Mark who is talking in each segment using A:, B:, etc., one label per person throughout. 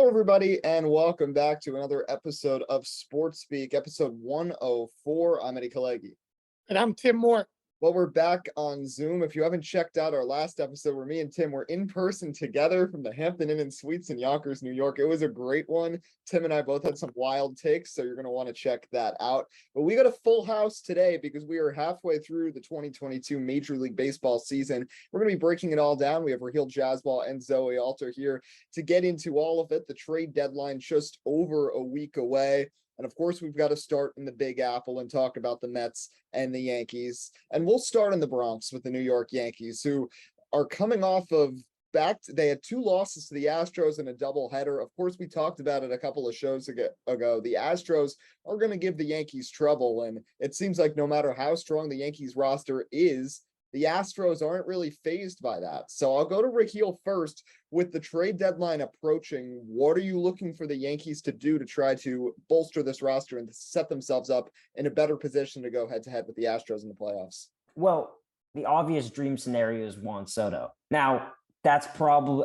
A: everybody, and welcome back to another episode of Sports Speak, episode 104. I'm Eddie Kalegi.
B: And I'm Tim Moore.
A: Well, we're back on Zoom. If you haven't checked out our last episode where me and Tim were in person together from the Hampton Inn and Suites in Yonkers, New York, it was a great one. Tim and I both had some wild takes, so you're going to want to check that out. But we got a full house today because we are halfway through the 2022 Major League Baseball season. We're going to be breaking it all down. We have Rahill, Jaiswal, and Zoe Alter here to get into all of it. The trade deadline just over a week away. And of course, we've got to start in the Big Apple and talk about the Mets and the Yankees. And we'll start in the Bronx with the New York Yankees, who are coming off of they had two losses to the Astros in a doubleheader. Of course, we talked about it a couple of shows ago. The Astros are going to give the Yankees trouble. And it seems like no matter how strong the Yankees roster is, the Astros aren't really fazed by that. So I'll go to Rahill first. With the trade deadline approaching, what are you looking for the Yankees to do to try to bolster this roster and set themselves up in a better position to go head-to-head with the Astros in the playoffs?
C: Well, the obvious dream scenario is Juan Soto. Now, that's probably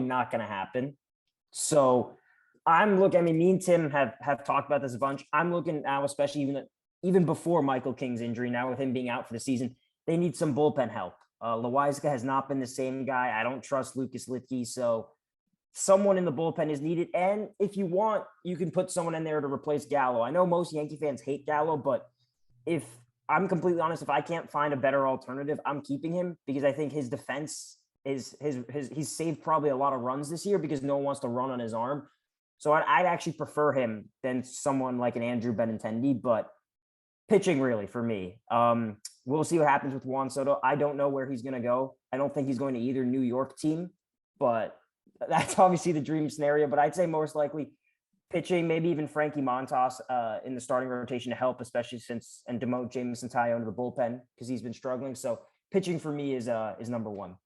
C: not going to happen. So me and Tim have talked about this a bunch. I'm looking now, especially even before Michael King's injury, now with him being out for the season, they need some bullpen help. Loaiska has not been the same guy. I don't trust Lucas Litke, so someone in the bullpen is needed. And if you want, you can put someone in there to replace Gallo. I know most Yankee fans hate Gallo, but if I'm completely honest, if I can't find a better alternative, I'm keeping him because I think his defense he's saved probably a lot of runs this year because no one wants to run on his arm. So I'd actually prefer him than someone like an Andrew Benintendi, but pitching really for me. We'll see what happens with Juan Soto. I don't know where he's going to go. I don't think he's going to either New York team, but that's obviously the dream scenario. But I'd say most likely pitching, maybe even Frankie Montas in the starting rotation to help, especially and demote Jameson Taillon into the bullpen because he's been struggling. So pitching for me is number one.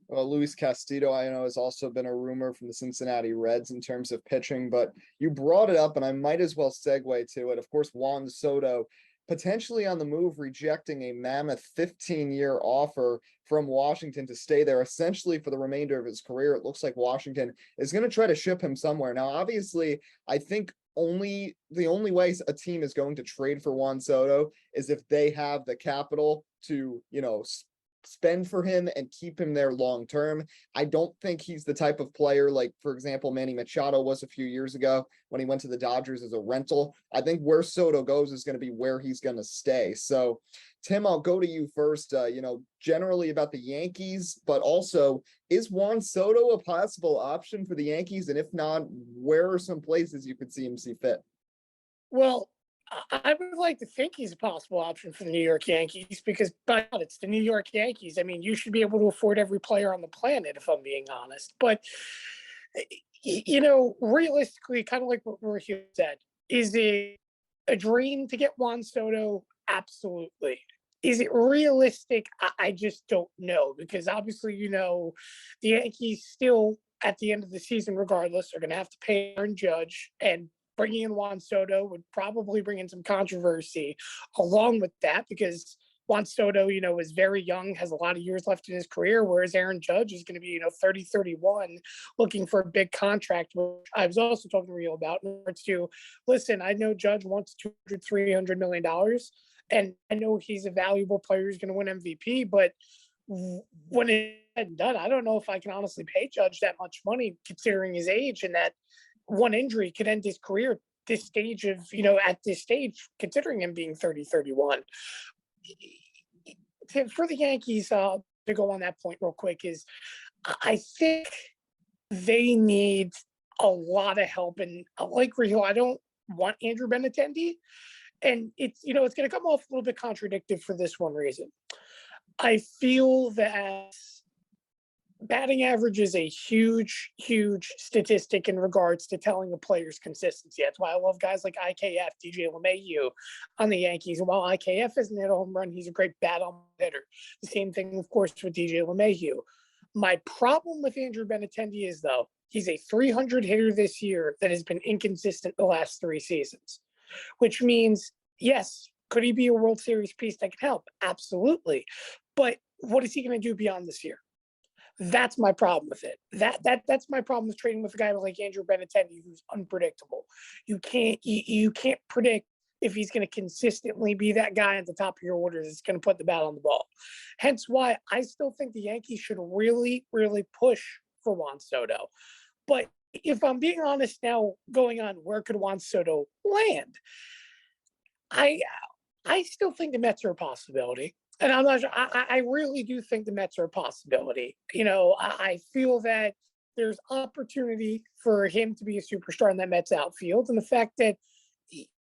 A: Well, Luis Castillo, I know, has also been a rumor from the Cincinnati Reds in terms of pitching, but you brought it up and I might as well segue to it. Of course, Juan Soto potentially on the move, rejecting a mammoth 15-year offer from Washington to stay there essentially for the remainder of his career. It looks like Washington is going to try to ship him somewhere. Now, obviously, I think the only way a team is going to trade for Juan Soto is if they have the capital to, spend for him and keep him there long term. I don't think he's the type of player like, for example, Manny Machado was a few years ago when he went to the Dodgers as a rental. I think where Soto goes is going to be where he's going to stay. So, Tim, I'll go to you first. Generally about the Yankees, but also, is Juan Soto a possible option for the Yankees? And if not, where are some places you could see him see fit?
B: Well, I would like to think he's a possible option for the New York Yankees because, by God, it's the New York Yankees. I mean, you should be able to afford every player on the planet, if I'm being honest. But, realistically, kind of like what Rahill said, is it a dream to get Juan Soto? Absolutely. Is it realistic? I just don't know because, obviously, the Yankees still, at the end of the season, regardless, are going to have to pay Aaron Judge, and bringing in Juan Soto would probably bring in some controversy along with that because Juan Soto, is very young, has a lot of years left in his career, whereas Aaron Judge is going to be, 30, 31, looking for a big contract, which I was also talking to Rahill about in regards to, listen, I know Judge wants $200, $300 million, and I know he's a valuable player who's going to win MVP, but when it's said and done, I don't know if I can honestly pay Judge that much money considering his age and that one injury could end his career at this stage considering him being 30, 31. For the Yankees, to go on that point real quick, is I think they need a lot of help. And like Rahill, I don't want Andrew Benintendi. And it's going to come off a little bit contradictory for this one reason. I feel that batting average is a huge, huge statistic in regards to telling a player's consistency. That's why I love guys like IKF, DJ LeMahieu on the Yankees. And while IKF isn't hit a home run, he's a great bat-on hitter. The same thing, of course, with DJ LeMahieu. My problem with Andrew Benintendi is, though, he's a 300 hitter this year that has been inconsistent the last 3 seasons, which means, yes, could he be a World Series piece that can help? Absolutely. But what is he going to do beyond this year? That's my problem with it. That's my problem with trading with a guy like Andrew Benintendi, who's unpredictable. You can't predict if he's going to consistently be that guy at the top of your orders that's going to put the bat on the ball. Hence why I still think the Yankees should really, really push for Juan Soto. But if I'm being honest now, going on, where could Juan Soto land? I still think the Mets are a possibility. And I'm not sure, I really do think the Mets are a possibility. I feel that there's opportunity for him to be a superstar in that Mets outfield. And the fact that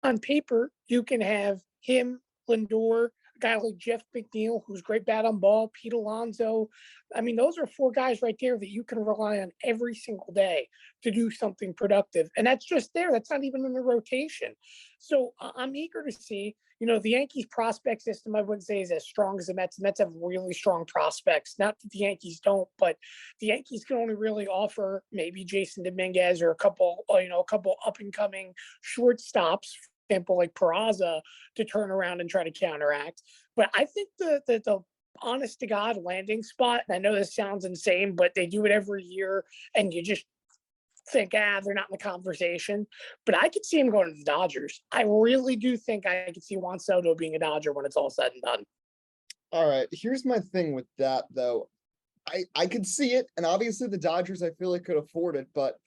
B: on paper, you can have him, Lindor, a guy like Jeff McNeil, who's great bat on ball, Pete Alonso. I mean, those are 4 guys right there that you can rely on every single day to do something productive. And that's just there. That's not even in the rotation. So I'm eager to see, the Yankees prospect system, I wouldn't say is as strong as the Mets. The Mets have really strong prospects. Not that the Yankees don't, but the Yankees can only really offer maybe Jason Dominguez or a couple up and coming shortstops, for example, like Peraza, to turn around and try to counteract. But I think the honest to God landing spot, and I know this sounds insane, but they do it every year, and you just think, they're not in the conversation. But I could see him going to the Dodgers. I really do think I could see Juan Soto being a Dodger when it's all said and done.
A: All right, here's my thing with that, though. I could see it, and obviously the Dodgers, I feel like, could afford it, but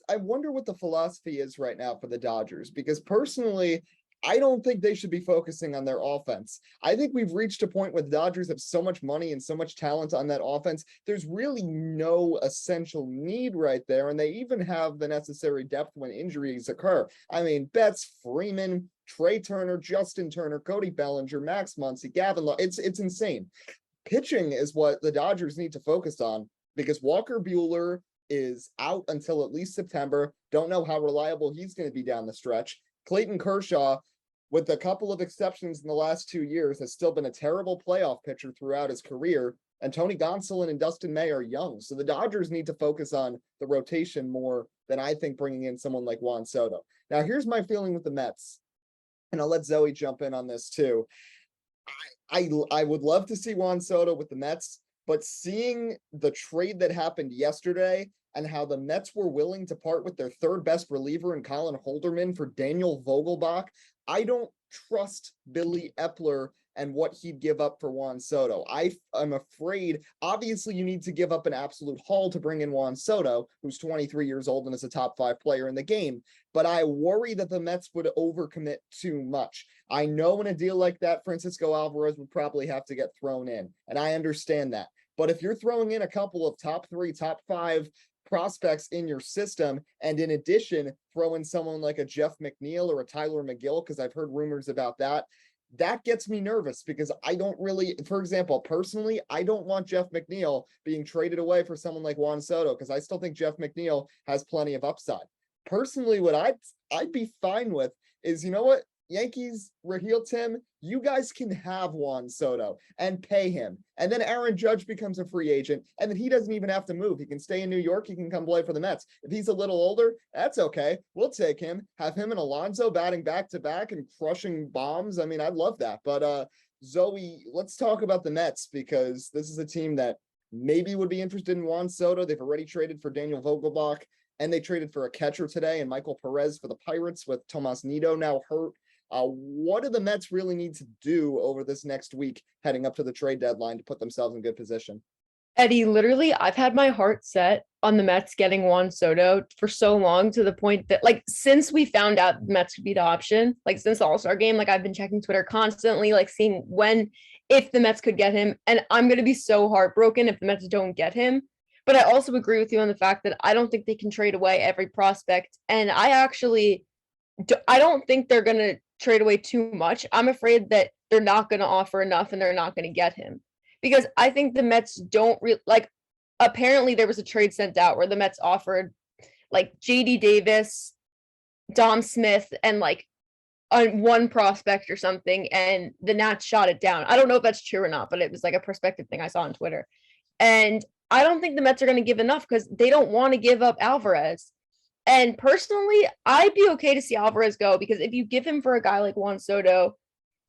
A: I wonder what the philosophy is right now for the Dodgers, because personally, I don't think they should be focusing on their offense. I think we've reached a point where the Dodgers have so much money and so much talent on that offense. There's really no essential need right there. And they even have the necessary depth when injuries occur. I mean, Betts, Freeman, Trey Turner, Justin Turner, Cody Bellinger, Max Muncy, Gavin Law. It's insane. Pitching is what the Dodgers need to focus on, because Walker Buehler is out until at least September. Don't know how reliable he's going to be down the stretch. Clayton Kershaw, with a couple of exceptions in the last 2 years, has still been a terrible playoff pitcher throughout his career. And Tony Gonsolin and Dustin May are young. So the Dodgers need to focus on the rotation more than I think bringing in someone like Juan Soto. Now, here's my feeling with the Mets, and I'll let Zoe jump in on this too. I would love to see Juan Soto with the Mets, but seeing the trade that happened yesterday and how the Mets were willing to part with their 3rd best reliever in Colin Holderman for Daniel Vogelbach, I don't trust Billy Epler and what he'd give up for Juan Soto. I'm afraid, obviously, you need to give up an absolute haul to bring in Juan Soto, who's 23 years old and is a top 5 player in the game. But I worry that the Mets would overcommit too much. I know in a deal like that, Francisco Alvarez would probably have to get thrown in, and I understand that. But if you're throwing in a couple of top 3, top 5 prospects in your system, and in addition, throw in someone like a Jeff McNeil or a Tyler McGill, because I've heard rumors about that gets me nervous, because I don't really, for example, personally, I don't want Jeff McNeil being traded away for someone like Juan Soto, because I still think Jeff McNeil has plenty of upside. Personally, what I'd be fine with is, you know what, Yankees, Rahill, Tim, you guys can have Juan Soto and pay him. And then Aaron Judge becomes a free agent, and then he doesn't even have to move. He can stay in New York. He can come play for the Mets. If he's a little older, that's okay. We'll take him, have him and Alonso batting back to back and crushing bombs. I mean, I'd love that. But Zoe, let's talk about the Mets, because this is a team that maybe would be interested in Juan Soto. They've already traded for Daniel Vogelbach, and they traded for a catcher today and Michael Perez for the Pirates, with Tomas Nido now hurt. What do the Mets really need to do over this next week heading up to the trade deadline to put themselves in good position?
D: Eddie, literally, I've had my heart set on the Mets getting Juan Soto for so long, to the point that, like, since we found out the Mets would be the option, like since the All-Star game, like I've been checking Twitter constantly, like seeing if the Mets could get him. And I'm going to be so heartbroken if the Mets don't get him. But I also agree with you on the fact that I don't think they can trade away every prospect. And I don't think they're going to trade away too much. I'm afraid that they're not going to offer enough and they're not going to get him, because I think the Mets don't apparently there was a trade sent out where the Mets offered like JD Davis, Dom Smith, and like one prospect or something, and the Nats shot it down. I don't know if that's true or not, but it was like a perspective thing I saw on Twitter. And I don't think the Mets are going to give enough, because they don't want to give up Alvarez. And personally, I'd be okay to see Alvarez go, because if you give him for a guy like Juan Soto,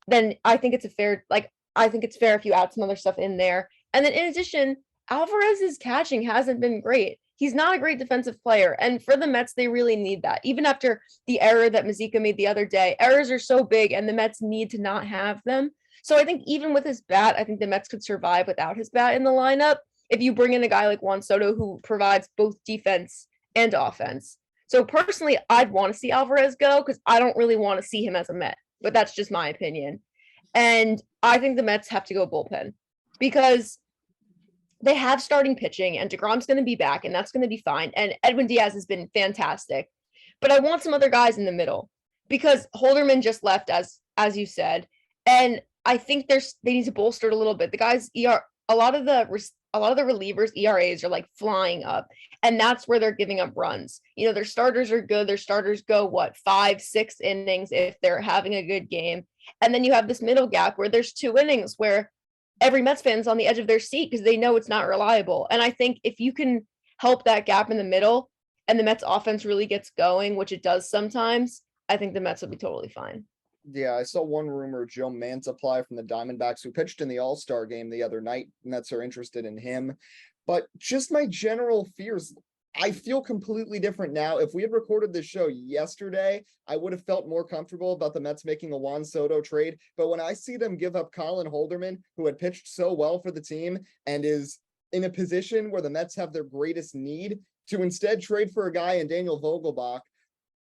D: then I think it's fair if you add some other stuff in there. And then in addition, Alvarez's catching hasn't been great. He's not a great defensive player. And for the Mets, they really need that. Even after the error that Mazika made the other day, errors are so big and the Mets need to not have them. So I think even with his bat, I think the Mets could survive without his bat in the lineup if you bring in a guy like Juan Soto who provides both defense and offense. So personally, I'd want to see Alvarez go because I don't really want to see him as a Met, but that's just my opinion. And I think the Mets have to go bullpen because they have starting pitching and DeGrom's going to be back and that's going to be fine. And Edwin Diaz has been fantastic, but I want some other guys in the middle because Holderman just left as you said. And I think they need to bolster it a little bit. The guys a lot of the relievers ERAs are like flying up and that's where they're giving up runs. You know, their starters are good. Their starters go 5-6 innings if they're having a good game. And then you have this middle gap where there's 2 innings where every Mets fan's on the edge of their seat because they know it's not reliable. And I think if you can help that gap in the middle and the Mets offense really gets going, which it does sometimes, I think the Mets will be totally fine.
A: Yeah, I saw one rumor, Joe Mantiply from the Diamondbacks, who pitched in the All-Star game the other night. Mets are interested in him. But just my general fears, I feel completely different now. If we had recorded this show yesterday, I would have felt more comfortable about the Mets making a Juan Soto trade. But when I see them give up Colin Holderman, who had pitched so well for the team and is in a position where the Mets have their greatest need, to instead trade for a guy in Daniel Vogelbach,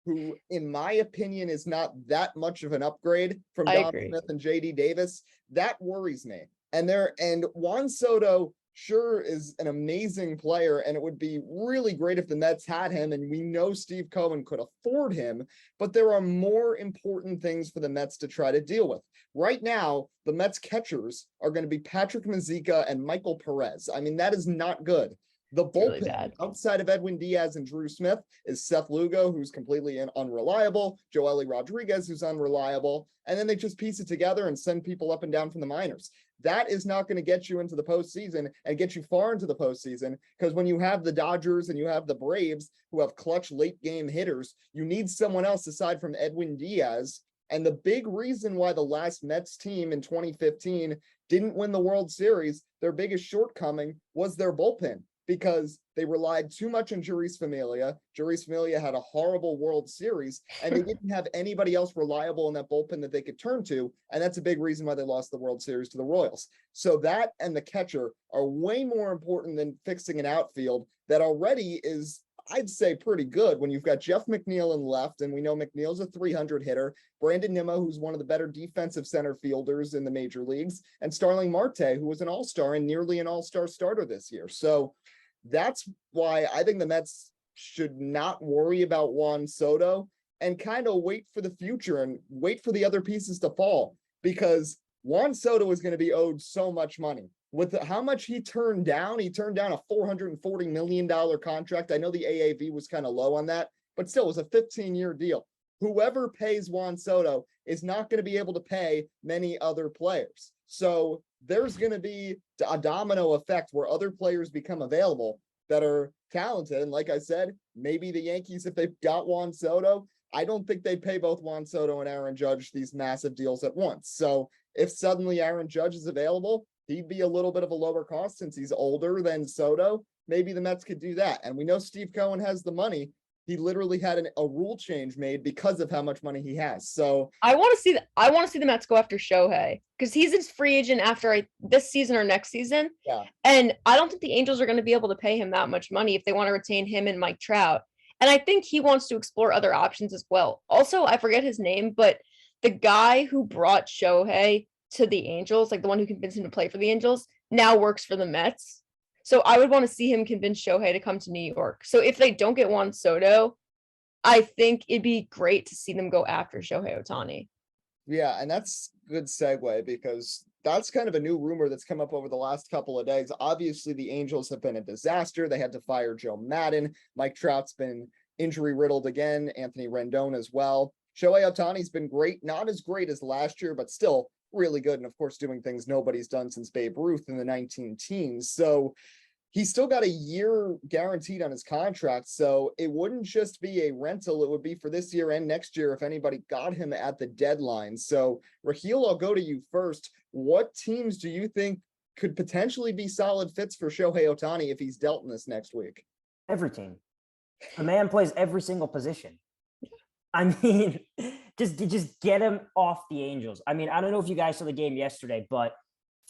A: who, in my opinion, is not that much of an upgrade from Dom Smith and JD Davis, that worries me. And Juan Soto sure is an amazing player, and it would be really great if the Mets had him, and we know Steve Cohen could afford him, but there are more important things for the Mets to try to deal with. Right now, the Mets catchers are going to be Patrick Mazeika and Michael Perez. I mean, that is not good. The bullpen
D: really
A: outside of Edwin Diaz and Drew Smith is Seth Lugo, who's completely unreliable, Joely Rodriguez, who's unreliable, and then they just piece it together and send people up and down from the minors. That is not going to get you into the postseason and get you far into the postseason, because when you have the Dodgers and you have the Braves who have clutch late game hitters, you need someone else aside from Edwin Diaz. And the big reason why the last Mets team in 2015 didn't win the World Series, their biggest shortcoming was their bullpen, because they relied too much on Jeurys Familia. Jeurys Familia had a horrible World Series, and they didn't have anybody else reliable in that bullpen that they could turn to, and that's a big reason why they lost the World Series to the Royals. So that and the catcher are way more important than fixing an outfield that already is, I'd say, pretty good when you've got Jeff McNeil in left, and we know McNeil's a 300 hitter, Brandon Nimmo, who's one of the better defensive center fielders in the major leagues, and Starling Marte, who was an all-star and nearly an all-star starter this year. So that's why I think the Mets should not worry about Juan Soto and kind of wait for the future and wait for the other pieces to fall, because Juan Soto is going to be owed so much money. With how much he turned down a $440 million contract. I know the AAV was kind of low on that, but still, it was a 15-year deal. Whoever pays Juan Soto is not going to be able to pay many other players. So there's going to be a domino effect where other players become available that are talented. And like I said, maybe the Yankees, if they've got Juan Soto, I don't think they'd pay both Juan Soto and Aaron Judge these massive deals at once. So if suddenly Aaron Judge is available, he'd be a little bit of a lower cost since he's older than Soto. Maybe the Mets could do that. And we know Steve Cohen has the money. He literally had a rule change made because of how much money he has. So
D: I want to see the Mets go after Shohei because he's his free agent after this season or next season.
A: Yeah.
D: And I don't think the Angels are going to be able to pay him that much money if they want to retain him and Mike Trout. And I think he wants to explore other options as well. Also, I forget his name, but the guy who brought Shohei to the Angels, like the one who convinced him to play for the Angels, now works for the Mets. So I would want to see him convince Shohei to come to New York. So if they don't get Juan Soto, I think it'd be great to see them go after Shohei Ohtani.
A: Yeah, and that's a good segue because that's kind of a new rumor that's come up over the last couple of days. Obviously, the Angels have been a disaster. They had to fire Joe Madden. Mike Trout's been injury riddled again. Anthony Rendon as well. Shohei Ohtani's been great, not as great as last year, but still really good. And of course, doing things nobody's done since Babe Ruth in the 19 teens. So he's still got a year guaranteed on his contract. So it wouldn't just be a rental. It would be for this year and next year if anybody got him at the deadline. So Rahill, I'll go to you first. What teams do you think could potentially be solid fits for Shohei Ohtani if he's dealt in this next week?
C: Every team. The man plays every single position. I mean, just get him off the Angels. I mean, I don't know if you guys saw the game yesterday, but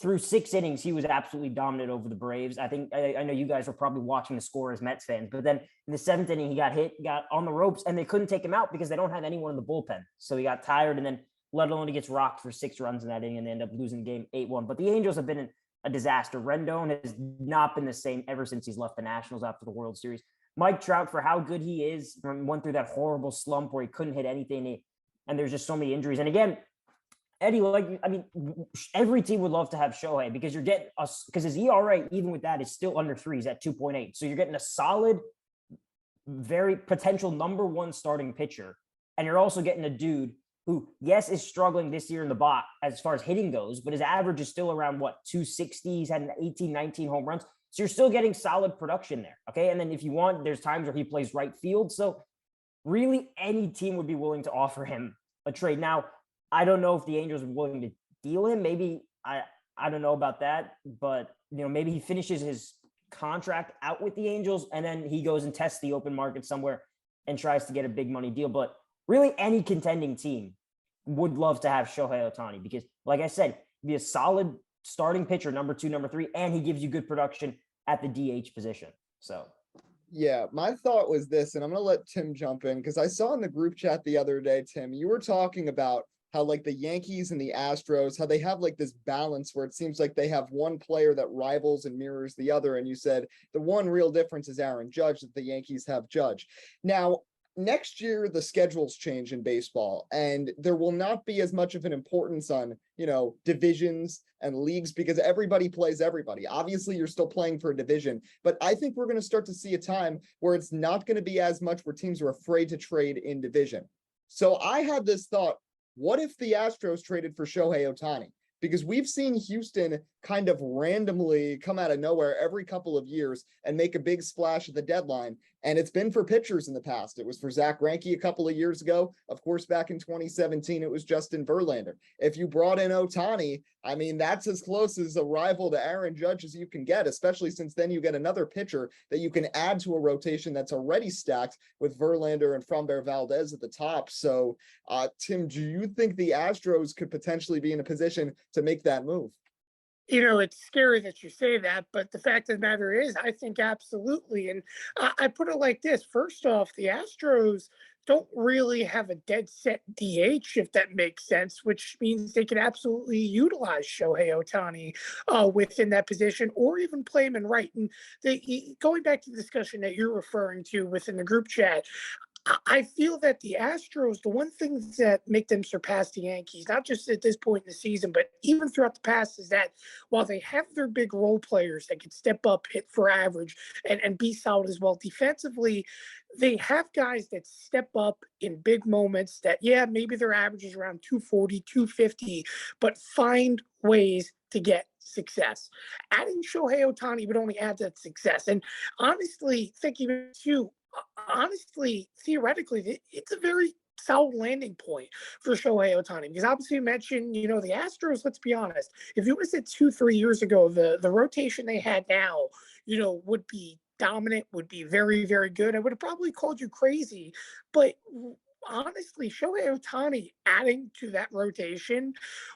C: through 6 innings, he was absolutely dominant over the Braves. I think I know you guys were probably watching the score as Mets fans, but then in the 7th inning, he got hit, got on the ropes, and they couldn't take him out because they don't have anyone in the bullpen. So he got tired, and then let alone he gets rocked for 6 runs in that inning, and they end up losing the game 8-1. But the Angels have been a disaster. Rendon has not been the same ever since he's left the Nationals after the World Series. Mike Trout, for how good he is, went through that horrible slump where he couldn't hit anything, and there's just so many injuries. And again, Eddie, every team would love to have Shohei because you're getting us, because his ERA, even with that, is still under 3. He's at 2.8. So you're getting a solid, very potential number 1 starting pitcher. And you're also getting a dude who, yes, is struggling this year in the bot as far as hitting goes, but his average is still around 260. He's had an 18, 19 home runs. So you're still getting solid production there. Okay. And then if you want, there's times where he plays right field. So really any team would be willing to offer him a trade. Now, I don't know if the Angels are willing to deal him. Maybe I don't know about that, but maybe he finishes his contract out with the Angels and then he goes and tests the open market somewhere and tries to get a big money deal. But really any contending team would love to have Shohei Ohtani because, like I said, he'd be a solid starting pitcher, number 2, number 3, and he gives you good production at the DH position. So.
A: Yeah, my thought was this, and I'm going to let Tim jump in because I saw in the group chat the other day, Tim, you were talking about how the Yankees and the Astros, how they have this balance where it seems like they have one player that rivals and mirrors the other. And you said the one real difference is Aaron Judge, that the Yankees have Judge. Now, next year, the schedules change in baseball, and there will not be as much of an importance on, divisions and leagues because everybody plays everybody. Obviously, you're still playing for a division, but I think we're going to start to see a time where it's not going to be as much where teams are afraid to trade in division. So I had this thought, what if the Astros traded for Shohei Ohtani? Because we've seen Houston kind of randomly come out of nowhere every couple of years and make a big splash at the deadline. And it's been for pitchers in the past. It was for Zach Greinke a couple of years ago. Of course, back in 2017, it was Justin Verlander. If you brought in Ohtani, that's as close as a rival to Aaron Judge as you can get, especially since then you get another pitcher that you can add to a rotation that's already stacked with Verlander and Framber Valdez at the top. So, Tim, do you think the Astros could potentially be in a position to make that move?
B: It's scary that you say that, but the fact of the matter is, I think absolutely. And I put it like this. First off, the Astros don't really have a dead set DH, if that makes sense, which means they can absolutely utilize Shohei Ohtani within that position or even play him in right. And going back to the discussion that you're referring to within the group chat, I feel that the Astros, the one thing that make them surpass the Yankees, not just at this point in the season, but even throughout the past, is that while they have their big role players that can step up, hit for average, and be solid as well defensively, they have guys that step up in big moments that, maybe their average is around 240, 250, but find ways to get success. Adding Shohei Ohtani would only add that success. And honestly, thinking of you, theoretically, it's a very solid landing point for Shohei Ohtani because obviously you mentioned, the Astros, let's be honest, if it was at 2-3 years ago, the rotation they had now, would be dominant, would be very, very good. I would have probably called you crazy, but honestly, Shohei Ohtani adding to that rotation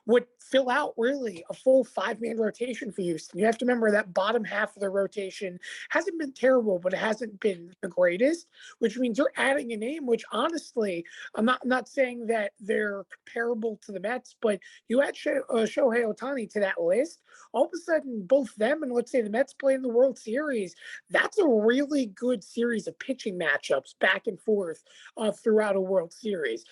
B: would fill out really a full 5-man rotation for Houston. You have to remember that bottom half of the rotation hasn't been terrible, but it hasn't been the greatest, which means you're adding a name, which honestly, I'm not saying that they're comparable to the Mets, but you add Shohei Ohtani to that list, all of a sudden, both them and let's say the Mets play in the World Series, that's a really good series of pitching matchups back and forth throughout a World Series.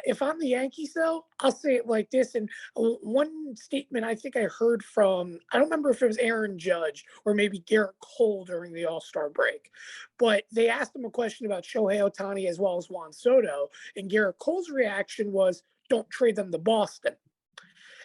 B: If I'm the Yankees, though, I'll say it like this. And one statement I think I heard from, I don't remember if it was Aaron Judge or maybe Garrett Cole during the All-Star break, but they asked him a question about Shohei Ohtani as well as Juan Soto. And Garrett Cole's reaction was, don't trade them to Boston.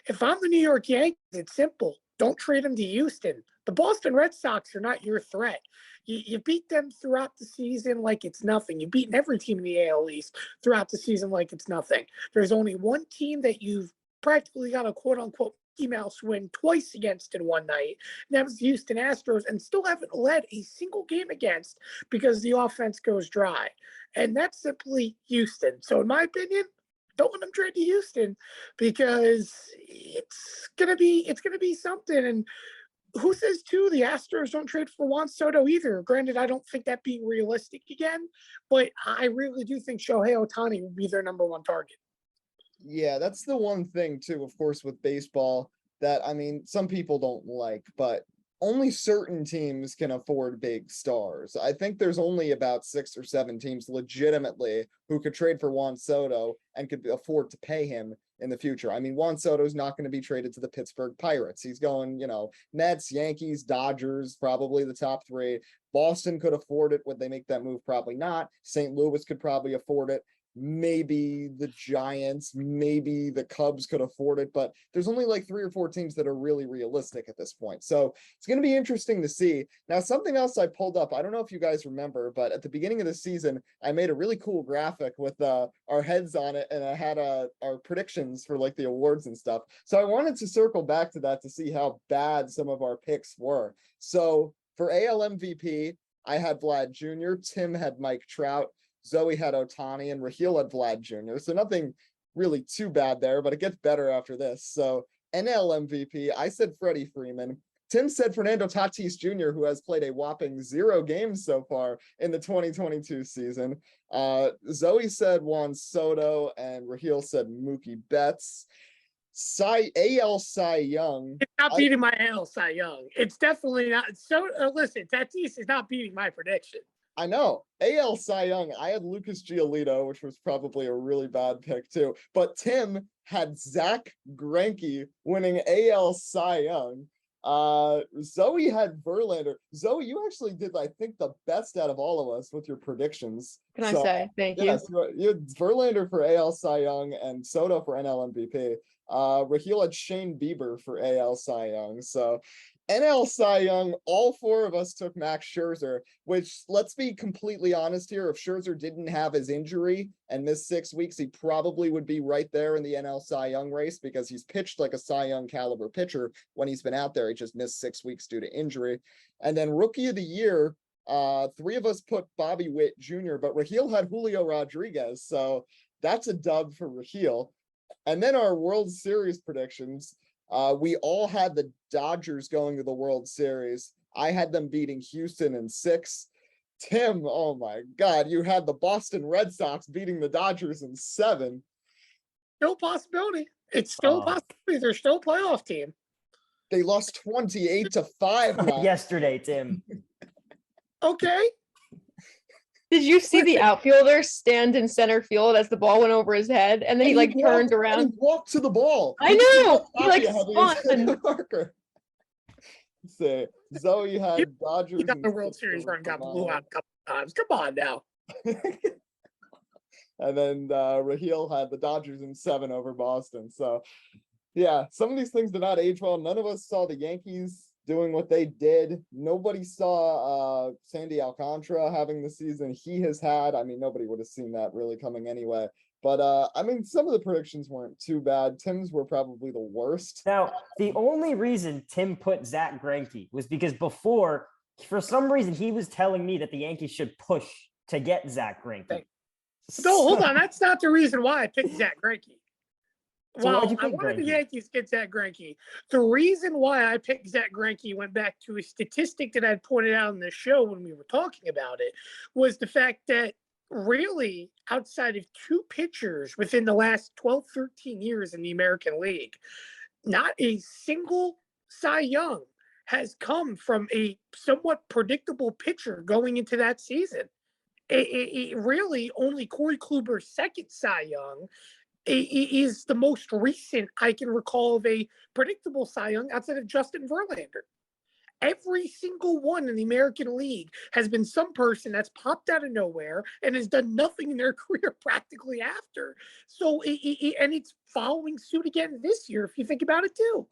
B: If I'm the New York Yankees, it's simple. Don't trade them to Houston. The Boston Red Sox are not your threat. You beat them throughout the season like it's nothing. You've beaten every team in the AL East throughout the season like it's nothing. There's only one team that you've practically got a quote-unquote Mouse win twice against in one night. And that was the Houston Astros, and still haven't led a single game against because the offense goes dry. And that's simply Houston. So in my opinion, don't want them trade to Houston because it's gonna be something. And who says too the Astros don't trade for Juan Soto either? Granted, I don't think that being realistic again, but I really do think Shohei Ohtani will be their number one target.
A: Yeah, that's the one thing too, of course, with baseball that, I mean, some people don't like, but only certain teams can afford big stars. I think there's only about 6 or 7 teams legitimately who could trade for Juan Soto and could afford to pay him in the future. I mean, Juan Soto's not going to be traded to the Pittsburgh Pirates. He's going, Mets, Yankees, Dodgers, probably the top 3. Boston could afford it. Would they make that move? Probably not. St. Louis could probably afford it. Maybe the Giants, maybe the Cubs could afford it, but there's only like 3 or 4 teams that are really realistic at this point. So it's going to be interesting to see. Now, something else I pulled up, I don't know if you guys remember, but at the beginning of the season, I made a really cool graphic with our heads on it, and I had our predictions for like the awards and stuff. So I wanted to circle back to that to see how bad some of our picks were. So for AL MVP, I had Vlad Jr., Tim had Mike Trout, Zoe had Ohtani, and Rahill had Vlad Jr. So nothing really too bad there, but it gets better after this. So NL MVP, I said Freddie Freeman. Tim said Fernando Tatis Jr., who has played a whopping 0 games so far in the 2022 season. Zoe said Juan Soto, and Rahill said Mookie Betts. AL Cy Young.
B: It's not beating my AL Cy Young. It's definitely not. So listen, Tatis is not beating my prediction.
A: I know. AL Cy Young, I had Lucas Giolito, which was probably a really bad pick too. But Tim had Zach Greinke winning AL Cy Young. Zoe had Verlander. Zoe, you actually did, I think, the best out of all of us with your predictions.
D: Can I say thank you?
A: Yes, you had Verlander for AL Cy Young and Soto for NL MVP. Rahill had Shane Bieber for AL Cy Young. So NL Cy Young, all 4 of us took Max Scherzer, which, let's be completely honest here, if Scherzer didn't have his injury and missed 6 weeks, he probably would be right there in the NL Cy Young race because he's pitched like a Cy Young caliber pitcher when he's been out there. He just missed 6 weeks due to injury. And then Rookie of the Year, 3 of us put Bobby Witt Jr., but Rahill had Julio Rodriguez, so that's a dub for Rahill. And then our World Series predictions, we all had the Dodgers going to the World Series. I had them beating Houston in 6. Tim, oh my God, you had the Boston Red Sox beating the Dodgers in 7.
B: Still a possibility. It's still a possibility. They're still a playoff team.
A: They lost 28-5
C: yesterday, Tim.
B: Okay.
D: Did you see the outfielder stand in center field as the ball went over his head, and then he turned around?
A: And he walked to the ball.
D: I know. He spun.
A: Say, Zoe had Dodgers.
B: He got the World Series run, got blew out a couple times. Come on now.
A: And then Rahill had the Dodgers in 7 over Boston. So, yeah, some of these things did not age well. None of us saw the Yankees doing what they did. Nobody saw Sandy Alcantara having the season he has had. I mean, nobody would have seen that really coming anyway. But, I mean, some of the predictions weren't too bad. Tim's were probably the worst.
C: Now, the only reason Tim put Zach Greinke was because before, for some reason, he was telling me that the Yankees should push to get Zach Greinke.
B: No, hold on. That's not the reason why I picked Zach Greinke.
C: So
B: Well,
C: why'd you
B: I
C: pick
B: wanted the
C: Greinke?
B: Yankees to get Zach Greinke. The reason why I picked Zach Greinke went back to a statistic that I pointed out in the show when we were talking about it, was the fact that really outside of 2 pitchers within the last 12, 13 years in the American League, not a single Cy Young has come from a somewhat predictable pitcher going into that season. It really only Corey Kluber's second Cy Young is the most recent I can recall of a predictable Cy Young outside of Justin Verlander. Every single one in the American League has been some person that's popped out of nowhere and has done nothing in their career practically after. So, and it's following suit again this year, if you think about it too.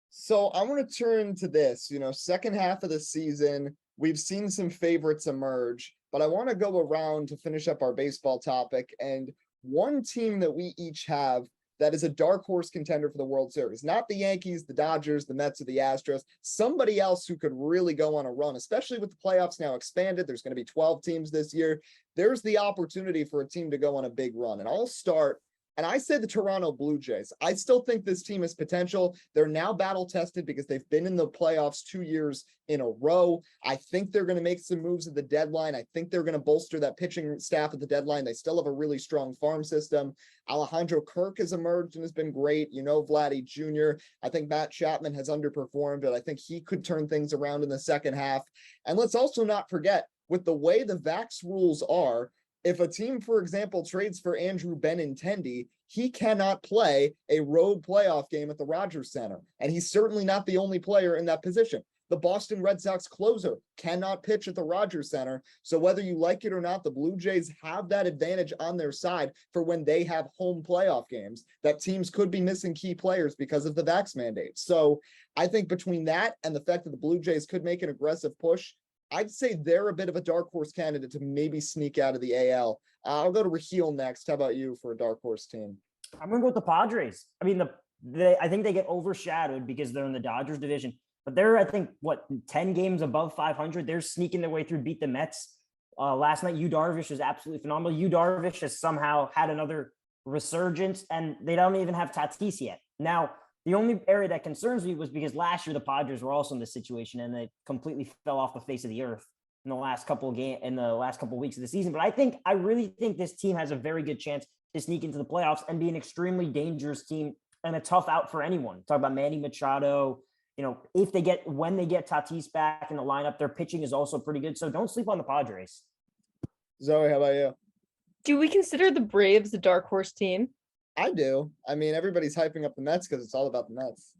A: So I want to turn to this, second half of the season, we've seen some favorites emerge, but I want to go around to finish up our baseball topic. And one team that we each have that is a dark horse contender for the World Series. Not the Yankees, the Dodgers, the Mets, or the Astros. Somebody else who could really go on a run, especially with the playoffs now expanded. There's going to be 12 teams this year. There's the opportunity for a team to go on a big run. And I'll start. And I say the Toronto Blue Jays. I still think this team has potential. They're now battle tested because they've been in the playoffs 2 years in a row. I think they're going to make some moves at the deadline. I think they're going to bolster that pitching staff at the deadline. They still have a really strong farm system. Alejandro Kirk has emerged and has been great. You know, Vladdy Jr. I think Matt Chapman has underperformed, but I think he could turn things around in the second half. And let's also not forget, with the way the Vax rules are, if a team, for example, trades for Andrew Benintendi, he cannot play a road playoff game at the Rogers Center. And he's certainly not the only player in that position. The Boston Red Sox closer cannot pitch at the Rogers Center. So whether you like it or not, the Blue Jays have that advantage on their side for when they have home playoff games, that teams could be missing key players because of the vax mandate. So I think between that and the fact that the Blue Jays could make an aggressive push, I'd say they're a bit of a dark horse candidate to maybe sneak out of the AL. I'll go to Rahill next. How about you for a dark horse team?
C: I'm going to go with the Padres. I mean, I think they get overshadowed because they're in the Dodgers division, but they're, I think, 10 games above 500. They're sneaking their way through, beat the Mets. Last night, Yu Darvish was absolutely phenomenal. Yu Darvish has somehow had another resurgence, and they don't even have Tatis yet. Now, the only area that concerns me was because last year the Padres were also in this situation and they completely fell off the face of the earth in the last couple of weeks of the season. But I really think this team has a very good chance to sneak into the playoffs and be an extremely dangerous team and a tough out for anyone. Talk about Manny Machado. You know, when they get Tatis back in the lineup, their pitching is also pretty good. So don't sleep on the Padres.
A: Zoe, how about you?
D: Do we consider the Braves a dark horse team?
A: I do. I mean, everybody's hyping up the Mets because it's all about the Mets.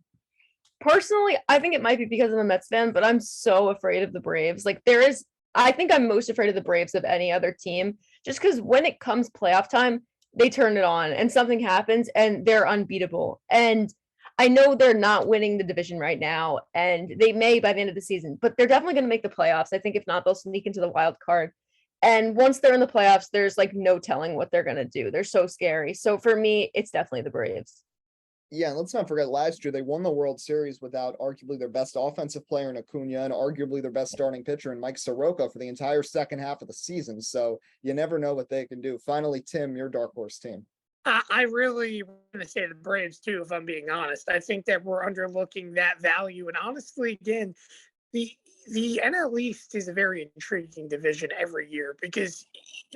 D: Personally, I think it might be because I'm a Mets fan, but I'm so afraid of the Braves. I think I'm most afraid of the Braves of any other team, just because when it comes playoff time, they turn it on and something happens and they're unbeatable. And I know they're not winning the division right now, and they may by the end of the season, but they're definitely going to make the playoffs. I think if not, they'll sneak into the wild card. And once they're in the playoffs, there's no telling what they're going to do. They're so scary. So for me, it's definitely the Braves.
A: Yeah, and let's not forget last year they won the World Series without arguably their best offensive player in Acuna and arguably their best starting pitcher in Mike Soroka for the entire second half of the season. So you never know what they can do. Finally, Tim, your dark horse team.
B: I really want to say the Braves too, if I'm being honest. I think that we're underlooking that value. And honestly, again, the NL East is a very intriguing division every year because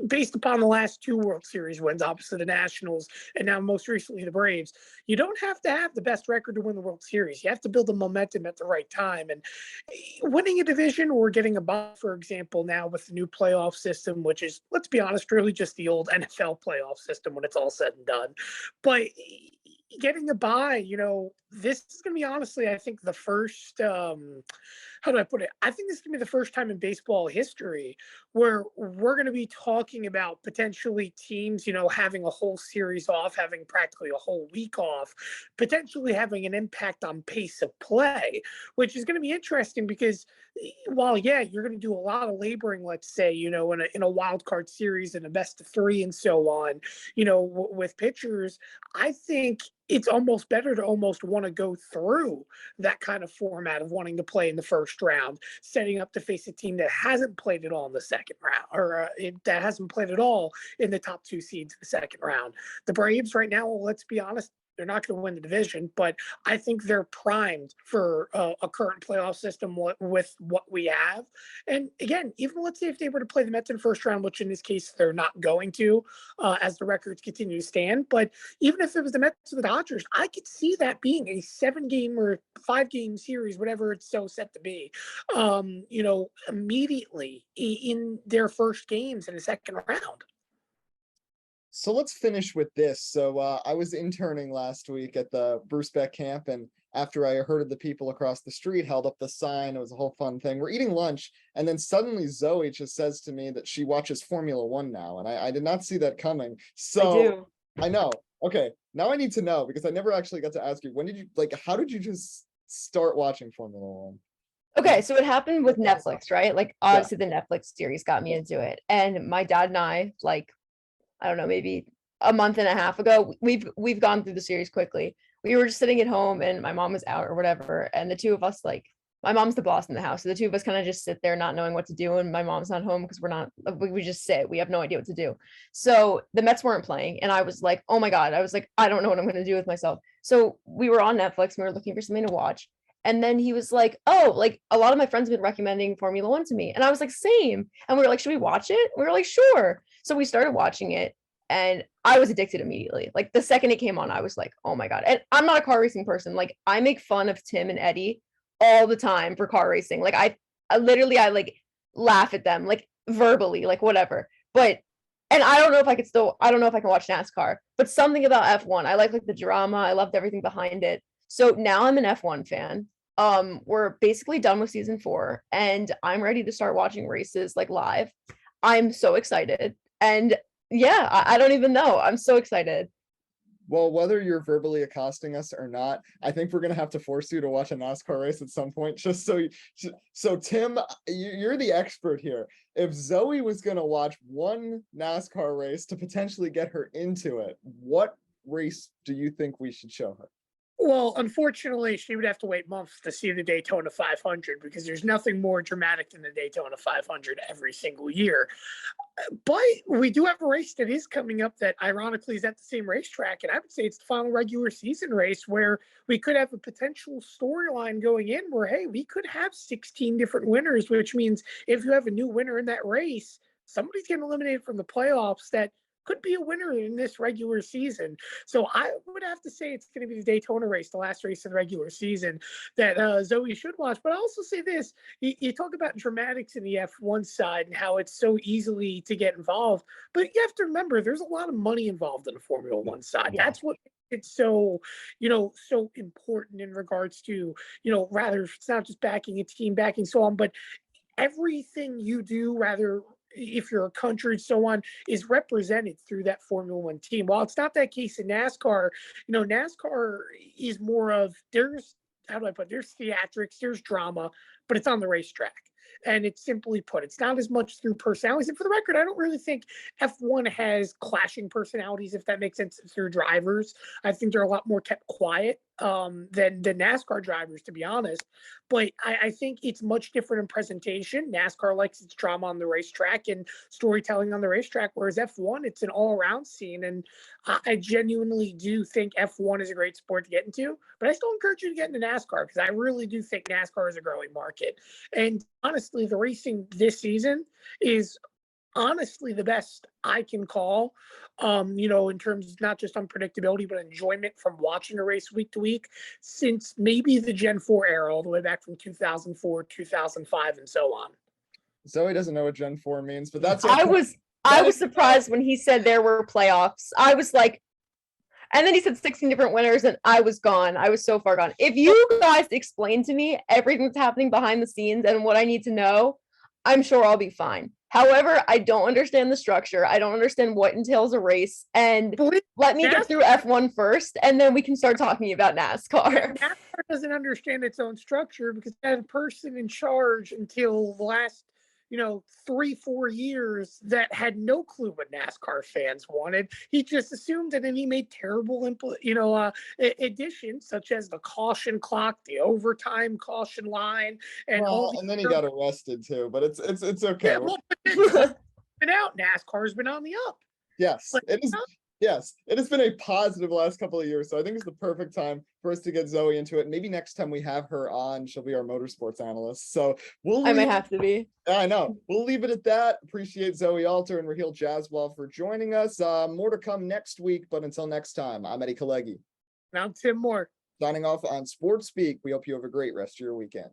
B: based upon the last two World Series wins, obviously the Nationals and now most recently the Braves, you don't have to have the best record to win the World Series. You have to build the momentum at the right time. And winning a division or getting a bye, for example, now with the new playoff system, which is, let's be honest, really just the old NFL playoff system when it's all said and done. But getting a bye, this is going to be honestly, I think the first, how do I put it? I think this is going to be the first time in baseball history where we're going to be talking about potentially teams, having a whole series off, having practically a whole week off, potentially having an impact on pace of play, which is going to be interesting because while, yeah, you're going to do a lot of laboring, let's say, in a wild card series and a best of three and so on, with pitchers, I think it's almost better to almost want to go through that kind of format of wanting to play in the first round, setting up to face a team that hasn't played at all in the second round or that hasn't played at all in the top two seeds in the second round. The Braves right now, let's be honest, they're not going to win the division, but I think they're primed for a current playoff system with what we have. And again, even let's say if they were to play the Mets in first round, which in this case they're not going to, as the records continue to stand. But even if it was the Mets or the Dodgers, I could see that being a 7-game or 5-game series, whatever it's so set to be, immediately in their first games in the second round.
A: So let's finish with this. So I was interning last week at the Bruce Beck camp, and after I heard of the people across the street, held up the sign. It was a whole fun thing. We're eating lunch, and then suddenly Zoe just says to me that she watches Formula One now, and I did not see that coming. So
D: I do.
A: I know. Okay, now I need to know because I never actually got to ask you. When did you how did you just start watching Formula One?
D: Okay, so it happened with Netflix, right? Obviously the Netflix series got me into it. And my dad and I, I don't know, maybe a month and a half ago. We've gone through the series quickly. We were just sitting at home and my mom was out or whatever, and the two of us, like, my mom's the boss in the house, so the two of us kind of just sit there not knowing what to do, and my mom's not home because we just sit, we have no idea what to do. So the Mets weren't playing and I was like, oh my god, I was like, I don't know what I'm going to do with myself. So we were on Netflix, we were looking for something to watch, and then he was like, oh, like, a lot of my friends have been recommending Formula One to me, and I was like, same. And we were like, should we watch it? We were like, sure. So we started watching it and I was addicted immediately. Like, the second it came on, I was like, oh my god. And I'm not a car racing person. Like, I make fun of Tim and Eddie all the time for car racing. Like, I literally, I like laugh at them, like, verbally, like, whatever. But, and I don't know if I don't know if I can watch NASCAR, but something about F1, I like the drama. I loved everything behind it. So now I'm an F1 fan. We're basically done with season 4 and I'm ready to start watching races, like, live. I'm so excited. And yeah, I don't even know. I'm so excited.
A: Well, whether you're verbally accosting us or not, I think we're gonna have to force you to watch a NASCAR race at some point. Just so Tim, you're the expert here. If Zoe was gonna watch one NASCAR race to potentially get her into it, what race do you think we should show her?
B: Well, unfortunately, she would have to wait months to see the Daytona 500 because there's nothing more dramatic than the Daytona 500 every single year. But we do have a race that is coming up that ironically is at the same racetrack. And I would say it's the final regular season race where we could have a potential storyline going in where, hey, we could have 16 different winners, which means if you have a new winner in that race, somebody's getting eliminated from the playoffs that could be a winner in this regular season. So I would have to say it's going to be the Daytona race, the last race of the regular season that Zoe should watch. But I also say this, you talk about dramatics in the F1 side and how it's so easily to get involved. But you have to remember, there's a lot of money involved in the Formula One side.
C: Yeah.
B: That's what it's so, so important in regards to, rather it's not just backing a team, backing so on, but everything you do, rather if you're a country and so on, is represented through that Formula One team. While it's not that case in NASCAR, NASCAR is more of there's theatrics, there's drama, but it's on the racetrack. And it's simply put, it's not as much through personalities. And for the record, I don't really think F1 has clashing personalities, if that makes sense, through drivers. I think they're a lot more kept quiet than the NASCAR drivers, to be honest. But I think it's much different in presentation. NASCAR likes its drama on the racetrack and storytelling on the racetrack, whereas F1, it's an all-around scene. And I genuinely do think F1 is a great sport to get into, but I still encourage you to get into NASCAR because I really do think NASCAR is a growing market. And honestly, the racing this season is honestly the best I can call, in terms of not just unpredictability, but enjoyment from watching a race week to week since maybe the Gen 4 era, all the way back from 2004, 2005, and so on.
A: Zoe doesn't know what Gen 4 means, but that's
D: I was surprised when he said there were playoffs. I was like, and then he said 16 different winners, and I was gone. I was so far gone. If you guys explain to me everything that's happening behind the scenes and what I need to know, I'm sure I'll be fine. However, I don't understand the structure. I don't understand what entails a race. And let me get through F1 first, and then we can start talking about NASCAR.
B: NASCAR doesn't understand its own structure because it had a person in charge until the last 3-4 years that had no clue what NASCAR fans wanted. He just assumed it, and he made terrible additions such as the caution clock, the overtime caution line, and
A: and then he got arrested too. But it's okay.
B: Yeah, well, it's been out. NASCAR's been on the up.
A: Yes, it is. Yes, it has been a positive last couple of years. So I think it's the perfect time for us to get Zoe into it. Maybe next time we have her on, she'll be our motorsports analyst. So
D: I might have to be.
A: I know. We'll leave it at that. Appreciate Zoe Alter and Rahill Jaiswal for joining us. More to come next week, but until next time, I'm Eddie Kalegi.
B: And I'm Tim Moore.
A: Signing off on Sports Speak. We hope you have a great rest of your weekend.